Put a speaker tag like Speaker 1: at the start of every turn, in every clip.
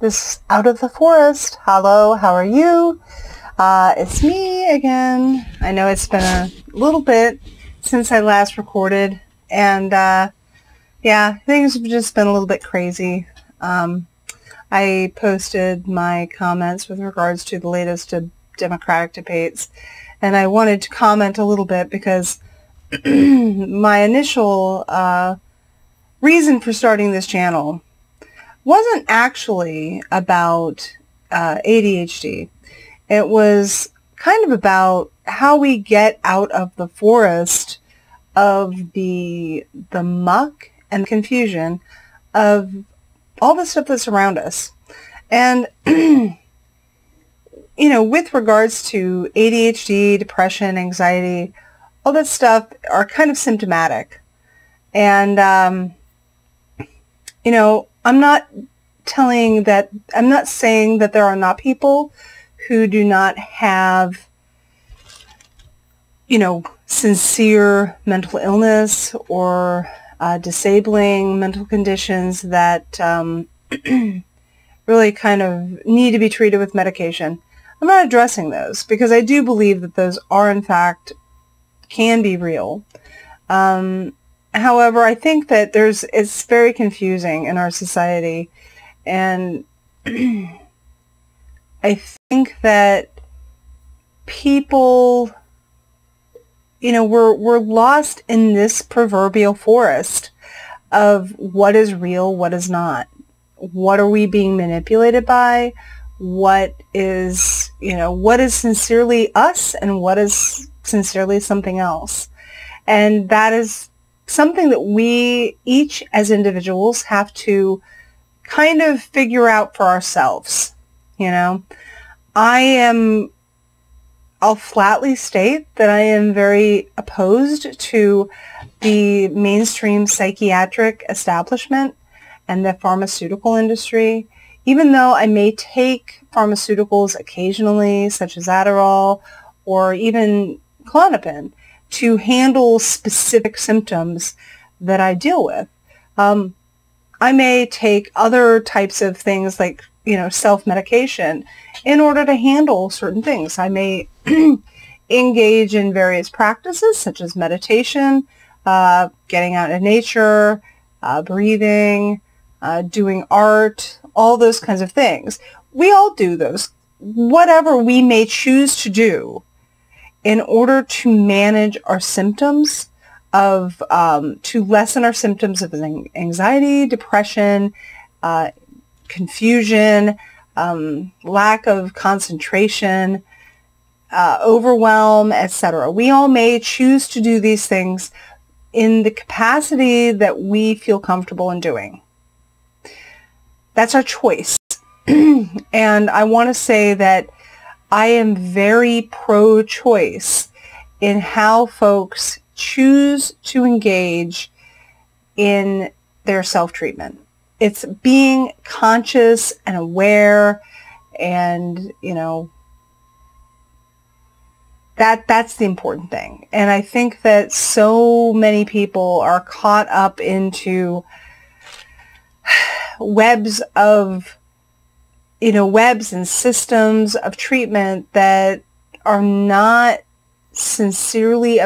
Speaker 1: this out of the forest. Hello, how are you? It's me again. I know it's been a little bit since I last recorded, and yeah, things have just been a little bit crazy. I posted my comments with regards to the latest Democratic debates, and I wanted to comment a little bit because my initial reason for starting this channel wasn't actually about ADHD. It was kind of about how we get out of the forest of the muck and confusion of all the stuff that's around us. And, you know, with regards to ADHD, depression, anxiety, all that stuff are kind of symptomatic. And, you know, I'm not saying that there are not people who do not have, you know, sincere mental illness or disabling mental conditions that really kind of need to be treated with medication. I'm not addressing those because I do believe that those are in fact can be real. However, I think that it's very confusing in our society, and I think that people, you know, we're lost in this proverbial forest of what is real, what is not. What are we being manipulated by? What is, you know, what is sincerely us and what is sincerely something else? And that is something that we each as individuals have to kind of figure out for ourselves. You know, I'll flatly state that I am very opposed to the mainstream psychiatric establishment and the pharmaceutical industry. Even though I may take pharmaceuticals occasionally, such as Adderall or even Klonopin, to handle specific symptoms that I deal with. I may take other types of things like, you know, self-medication in order to handle certain things. I may engage in various practices such as meditation, getting out in nature, breathing, doing art, all those kinds of things. We all do those, whatever we may choose to do in order to manage our symptoms of, to lessen our symptoms of anxiety, depression, confusion, lack of concentration, overwhelm, etc. We all may choose to do these things in the capacity that we feel comfortable in doing. That's our choice. And I want to say that I am very pro-choice in how folks choose to engage in their self-treatment. It's being conscious and aware, and, you know, that's the important thing. And I think that so many people are caught up into webs and systems of treatment that are not sincerely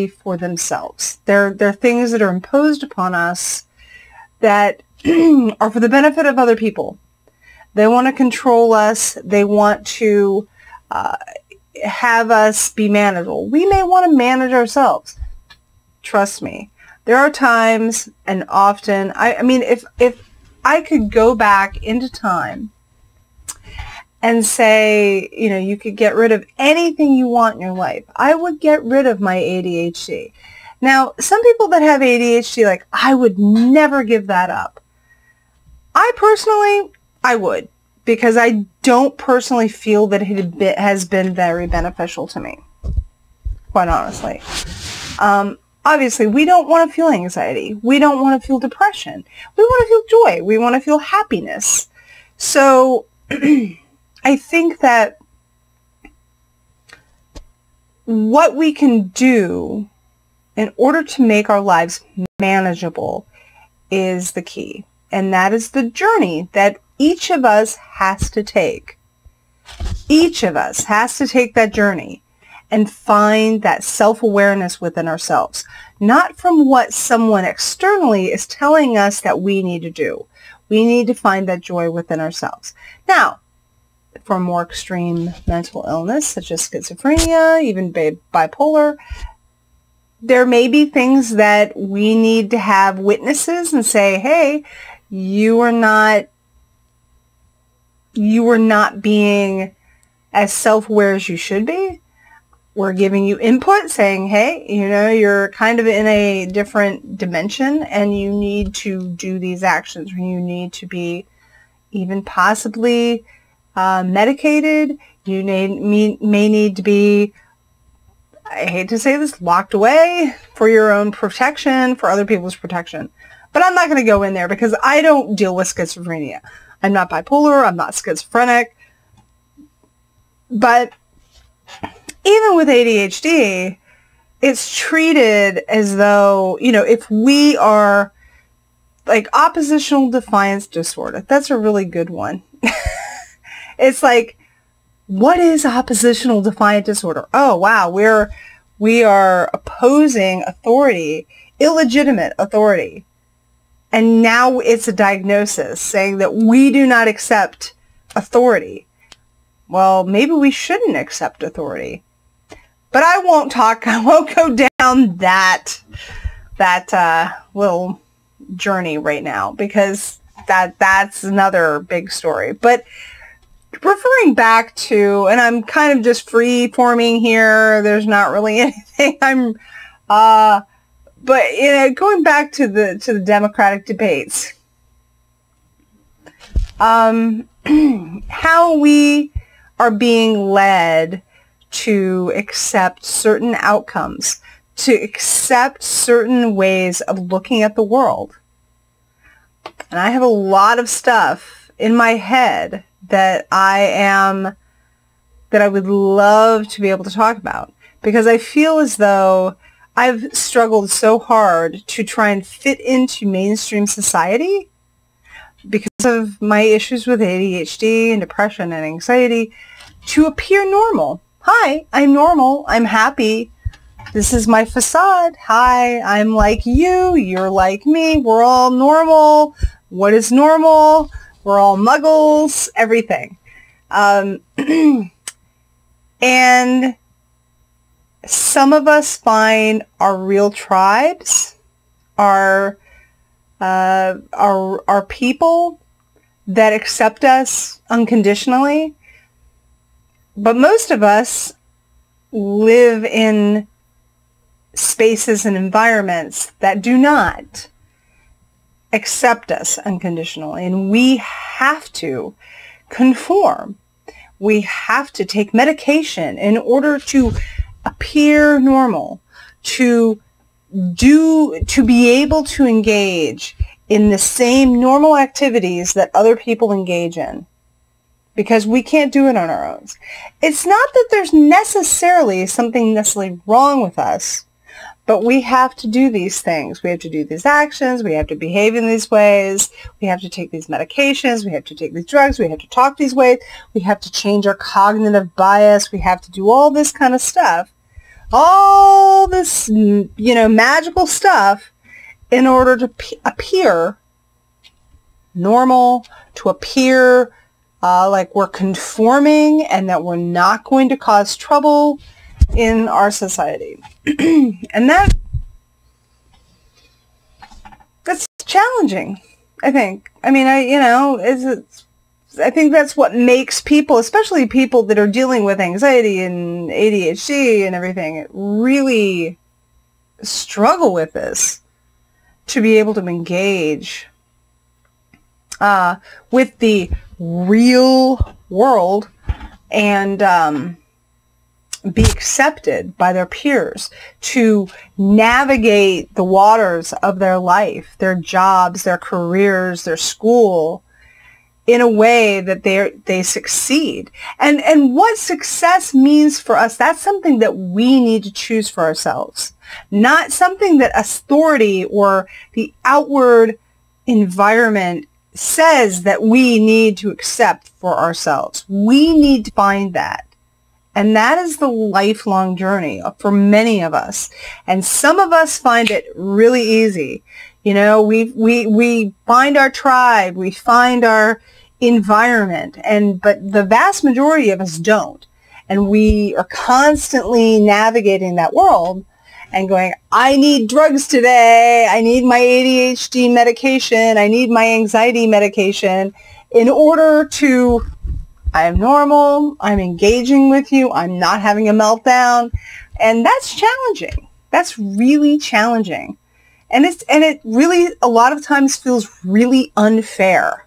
Speaker 1: for themselves. They're things that are imposed upon us that are for the benefit of other people. They want to control us. They want to have us be manageable. We may want to manage ourselves. Trust me. There are times, and often, I mean, if I could go back into time and say, you know, you could get rid of anything you want in your life, I would get rid of my ADHD. Now, some people that have ADHD, like, I would never give that up. I would, because I don't personally feel that it has been very beneficial to me, quite honestly. Obviously, we don't want to feel anxiety. We don't want to feel depression. We want to feel joy. We want to feel happiness. So I think that what we can do in order to make our lives manageable is the key. And that is the journey that each of us has to take. Each of us has to take that journey and find that self-awareness within ourselves, not from what someone externally is telling us that we need to do. We need to find that joy within ourselves. Now, for more extreme mental illness, such as schizophrenia, even bipolar, there may be things that we need to have witnesses and say, hey, you are not being as self-aware as you should be. We're giving you input saying, hey, you're kind of in a different dimension and you need to do these actions, or you need to be even possibly medicated. You may need to be, I hate to say this, locked away for your own protection, for other people's protection. But I'm not going to go in there because I don't deal with schizophrenia. I'm not bipolar. I'm not schizophrenic. But even with ADHD, it's treated as though, if we are like oppositional defiance disorder, that's a really good one. It's like, what is oppositional defiant disorder? Oh, wow, we are opposing authority, illegitimate authority. And now it's a diagnosis saying that we do not accept authority. Well, maybe we shouldn't accept authority. But I won't go down that little journey right now, because that's another big story. But referring back to, and I'm kind of just free forming here, there's not really anything but going back to the Democratic debates, how we are being led to accept certain outcomes, to accept certain ways of looking at the world. And I have a lot of stuff in my head that I would love to be able to talk about, because I feel as though I've struggled so hard to try and fit into mainstream society because of my issues with ADHD and depression and anxiety, to appear normal. Hi, I'm normal. I'm happy. This is my facade. Hi, I'm like you. You're like me. We're all normal. What is normal? We're all muggles, everything. And some of us find our real tribes, our people that accept us unconditionally. But most of us live in spaces and environments that do not accept us unconditionally. And we have to conform. We have to take medication in order to appear normal, to be able to engage in the same normal activities that other people engage in, because we can't do it on our own. It's not that there's necessarily something wrong with us, but we have to do these things. We have to do these actions. We have to behave in these ways. We have to take these medications. We have to take these drugs. We have to talk these ways. We have to change our cognitive bias. We have to do all this kind of stuff. All this, magical stuff in order to appear normal, to appear like we're conforming and that we're not going to cause trouble in our society. And that's challenging, I think. I mean, I think that's what makes people, especially people that are dealing with anxiety and ADHD and everything, really struggle with this, to be able to engage with the real world and be accepted by their peers, to navigate the waters of their life, their jobs, their careers, their school, in a way that they succeed. And what success means for us, that's something that we need to choose for ourselves, not something that authority or the outward environment says that we need to accept for ourselves. We need to find that. And that is the lifelong journey for many of us. And some of us find it really easy. You know, we find our tribe, we find our environment, but the vast majority of us don't. And we are constantly navigating that world and going, I need drugs today, I need my ADHD medication, I need my anxiety medication in order to, I'm normal, I'm engaging with you, I'm not having a meltdown. And that's challenging. That's really challenging. And it really, a lot of times feels really unfair.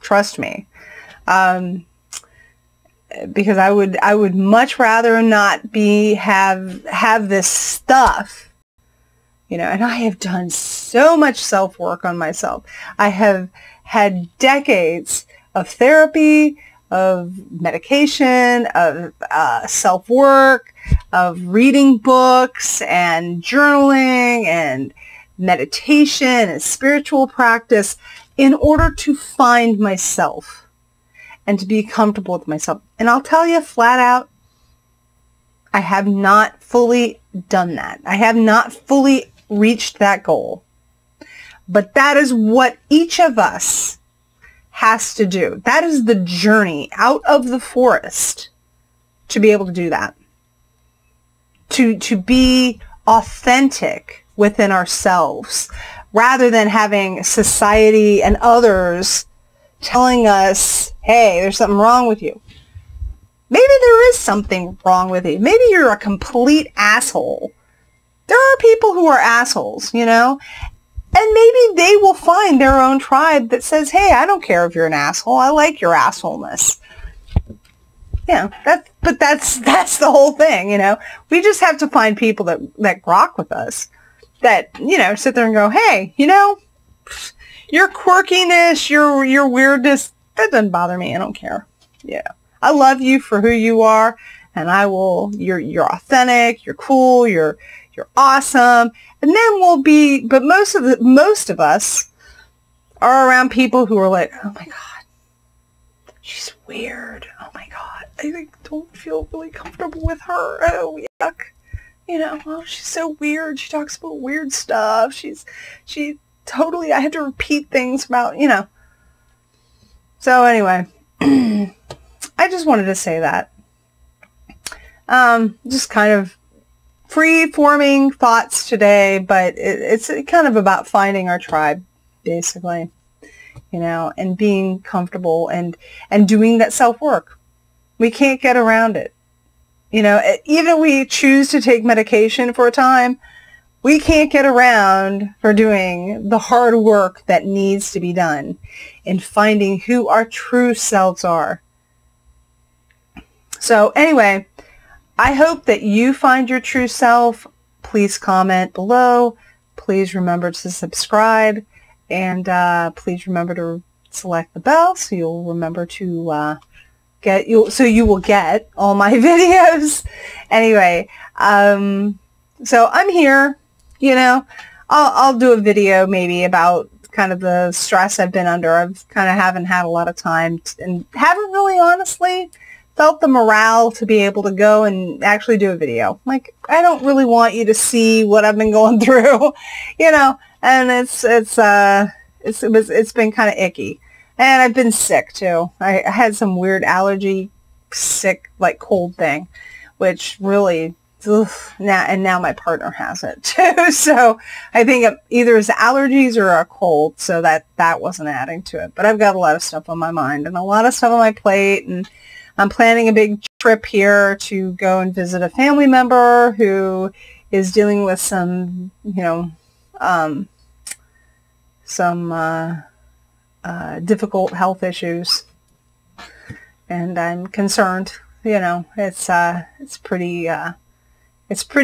Speaker 1: Trust me. Because I would much rather not have this stuff, you know, and I have done so much self-work on myself. I have had decades of therapy, of medication, of self-work, of reading books and journaling and meditation and spiritual practice in order to find myself and to be comfortable with myself. And I'll tell you flat out, I have not fully done that. I have not fully reached that goal. But that is what each of us has to do. That is the journey out of the forest to be able to do that. To be authentic within ourselves rather than having society and others telling us, hey, there's something wrong with you. Maybe there is something wrong with you. Maybe you're a complete asshole. There are people who are assholes, you know, and maybe they will find their own tribe that says, hey, I don't care if you're an asshole. I like your assholeness. Yeah, but that's the whole thing, you know. We just have to find people that grok with us, that, you know, sit there and go, hey, you know, your quirkiness, your weirdness, that doesn't bother me. I don't care. Yeah, I love you for who you are, and I will. You're authentic. You're cool. You're awesome. And then we'll be. But most of us are around people who are like, oh my god, she's weird. Oh my god. I don't feel really comfortable with her. Oh, yuck. You know, oh, she's so weird. She talks about weird stuff. She totally, I had to repeat things about, you know. So anyway, I just wanted to say that. Just kind of free-forming thoughts today, but it's kind of about finding our tribe, basically, you know, and being comfortable and doing that self-work. We can't get around it. You know, even if we choose to take medication for a time, we can't get around for doing the hard work that needs to be done in finding who our true selves are. So anyway, I hope that you find your true self. Please comment below. Please remember to subscribe. And please remember to select the bell so you'll remember to you will get all my videos. Anyway, so I'm here, you know. I'll do a video maybe about kind of the stress I've been under. I've kind of haven't had a lot of time and haven't really honestly felt the morale to be able to go and actually do a video. Like, I don't really want you to see what I've been going through, you know, and it's been kind of icky. And I've been sick, too. I had some weird allergy, sick, like, cold thing, which really, now my partner has it, too. So I think either it's allergies or a cold, so that wasn't adding to it. But I've got a lot of stuff on my mind and a lot of stuff on my plate, and I'm planning a big trip here to go and visit a family member who is dealing with some, you know, difficult health issues, and I'm concerned. You know, it's pretty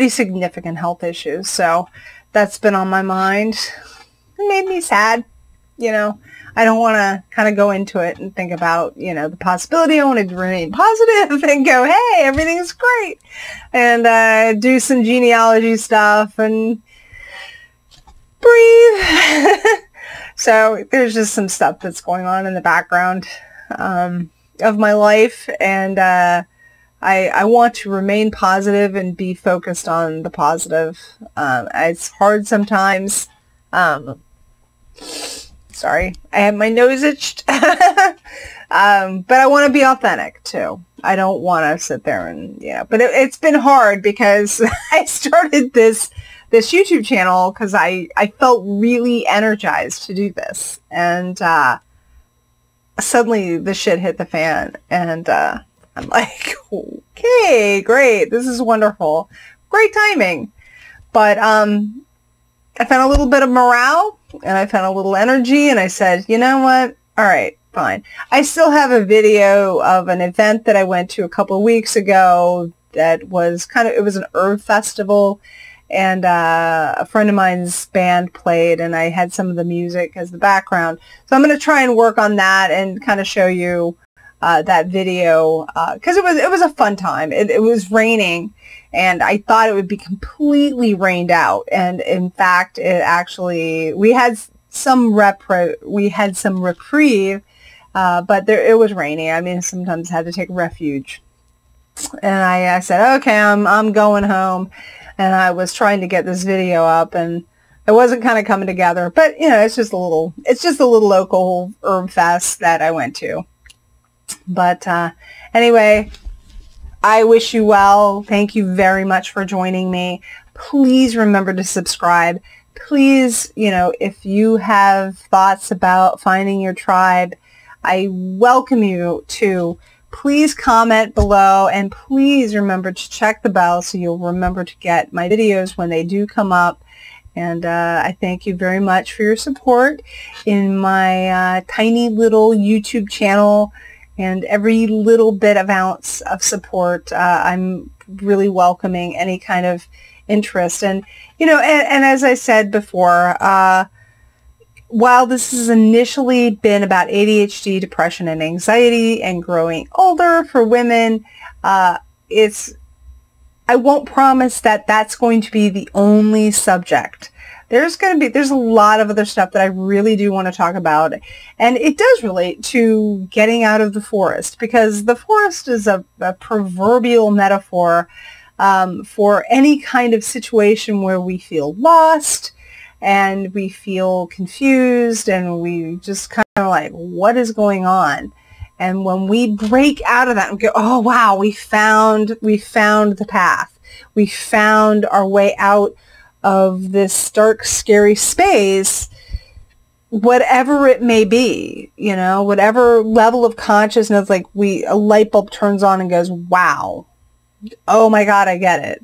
Speaker 1: significant health issues, so that's been on my mind. It made me sad. You know, I don't want to kind of go into it and think about, you know, the possibility. I want to remain positive and go, hey, everything's great, and do some genealogy stuff and breathe. So there's just some stuff that's going on in the background of my life, and I want to remain positive and be focused on the positive. It's hard sometimes. Sorry, I have my nose itched. But I want to be authentic too. I don't want to sit there and, but it's been hard because I started this YouTube channel because I felt really energized to do this. And suddenly the shit hit the fan, and I'm like, okay, great. This is wonderful. Great timing. But I found a little bit of morale, and I found a little energy, and I said, you know what? All right, fine. I still have a video of an event that I went to a couple of weeks ago that was it was an herb festival, and a friend of mine's band played, and I had some of the music as the background. So I'm going to try and work on that and kind of show you that video, because it was a fun time. It was raining, and I thought it would be completely rained out, and in fact, we had some reprieve, but it was raining. I mean, sometimes I had to take refuge, and I said, okay, I'm going home, and I was trying to get this video up, and it wasn't kind of coming together. But it's just a little local herb fest that I went to. But anyway, I wish you well. Thank you very much for joining me. Please remember to subscribe. Please, if you have thoughts about finding your tribe, I welcome you to please comment below, and please remember to check the bell so you'll remember to get my videos when they do come up. And I thank you very much for your support in my tiny little YouTube channel. And every little bit of ounce of support, I'm really welcoming any kind of interest. And, and as I said before, while this has initially been about ADHD, depression, and anxiety and growing older for women, I won't promise that that's going to be the only subject. There's a lot of other stuff that I really do want to talk about, and it does relate to getting out of the forest, because the forest is a proverbial metaphor for any kind of situation where we feel lost and we feel confused and we just kind of like, what is going on? And when we break out of that and go, oh wow, we found the path, we found our way out of this dark, scary space, whatever it may be, whatever level of consciousness, like a light bulb turns on and goes, wow, oh my God, I get it.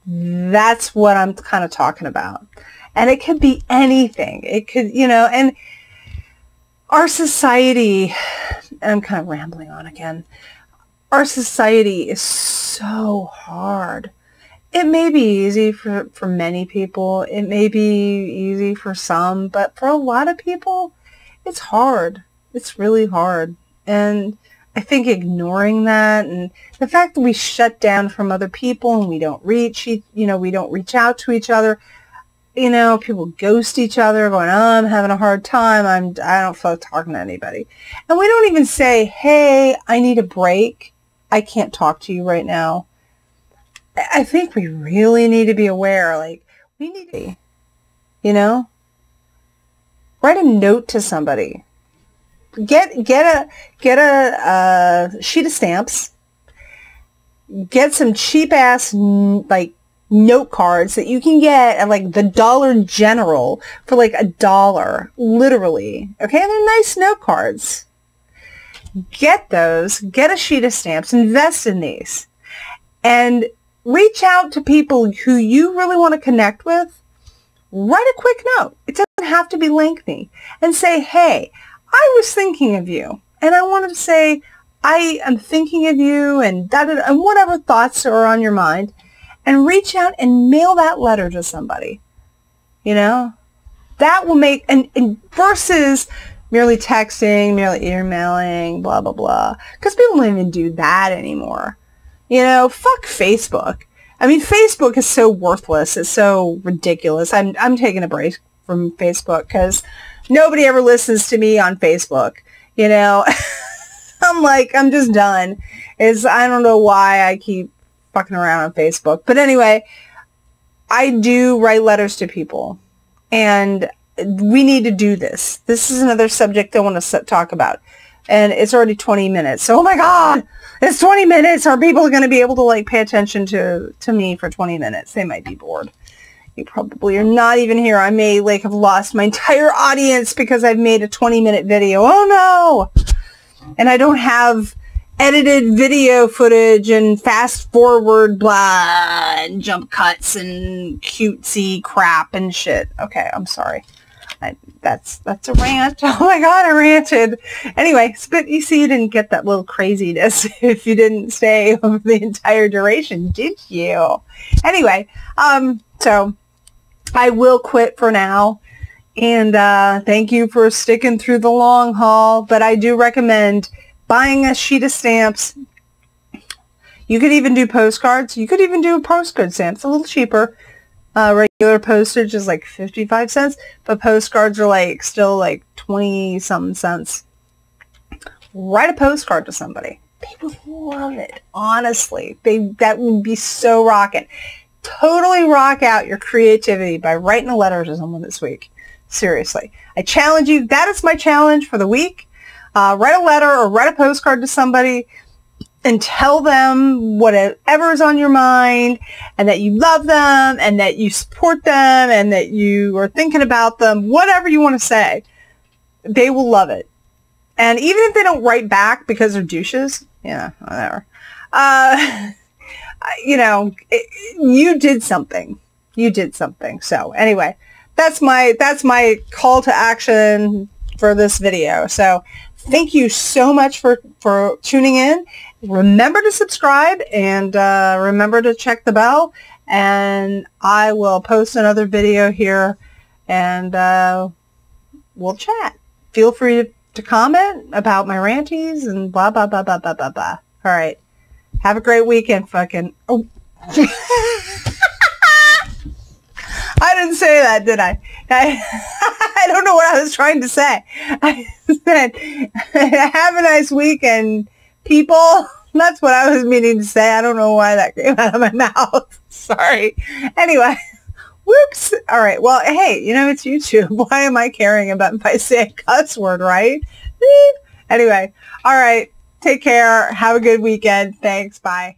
Speaker 1: That's what I'm kind of talking about. And it could be anything. It could, and our society, and I'm kind of rambling on again, our society is so hard. It may be easy for many people. It may be easy for some, but for a lot of people, it's hard. It's really hard. And I think ignoring that, and the fact that we shut down from other people and we don't reach out to each other, people ghost each other going, oh, I'm having a hard time. I don't feel like talking to anybody. And we don't even say, hey, I need a break. I can't talk to you right now. I think we really need to be aware, like, we need to, write a note to somebody. Get a sheet of stamps. Get some cheap ass, like, note cards that you can get at, like, the Dollar General for, like, $1, literally. Okay, they're nice note cards. Get those. Get a sheet of stamps. Invest in these. And reach out to people who you really want to connect with. Write a quick note. It doesn't have to be lengthy. And say, hey, I was thinking of you. And I wanted to say, I am thinking of you, and and whatever thoughts are on your mind. And reach out and mail that letter to somebody. That will make, and versus merely texting, merely emailing, blah, blah, blah. Because people don't even do that anymore. Fuck Facebook. I mean, Facebook is so worthless. It's so ridiculous. I'm taking a break from Facebook because nobody ever listens to me on Facebook, you know. I'm like, I'm just done. I don't know why I keep fucking around on Facebook. But anyway, I do write letters to people, and we need to do this. This is another subject I want to talk about. And it's already 20 minutes. So, oh my God, it's 20 minutes. Are people going to be able to like pay attention to me for 20 minutes? They might be bored. You probably are not even here. I may like have lost my entire audience because I've made a 20-minute video. Oh no. And I don't have edited video footage and fast forward blah and jump cuts and cutesy crap and shit. Okay, I'm sorry. That's a rant. Oh my God, I ranted. Anyway, you see, you didn't get that little craziness if you didn't stay over the entire duration, did you? Anyway, so I will quit for now. And thank you for sticking through the long haul. But I do recommend buying a sheet of stamps. You could even do postcards. You could even do a postcard stamp. It's a little cheaper. Regular postage is like 55 cents, but postcards are like still like 20-something cents. Write a postcard to somebody. They would love it. Honestly, that would be so rocking. Totally rock out your creativity by writing a letter to someone this week. Seriously, I challenge you. That is my challenge for the week. Write a letter or write a postcard to somebody and tell them whatever is on your mind, and that you love them, and that you support them, and that you are thinking about them. Whatever you want to say, they will love it. And even if they don't write back because they're douches, yeah, whatever. You know, you did something. You did something. So anyway, that's my call to action for this video. So thank you so much for tuning in. Remember to subscribe, and remember to check the bell, and I will post another video here, and we'll chat. Feel free to comment about my ranties and blah, blah, blah, blah, blah, blah, blah. All right. Have a great weekend, fucking... Oh. I didn't say that, did I? I don't know what I was trying to say. I said, have a nice weekend, people. That's what I was meaning to say. I don't know why that came out of my mouth. Sorry. Anyway, whoops. All right. Well, hey, you know, it's YouTube. Why am I caring about if I say a cuss word, right? Anyway, all right. Take care. Have a good weekend. Thanks. Bye.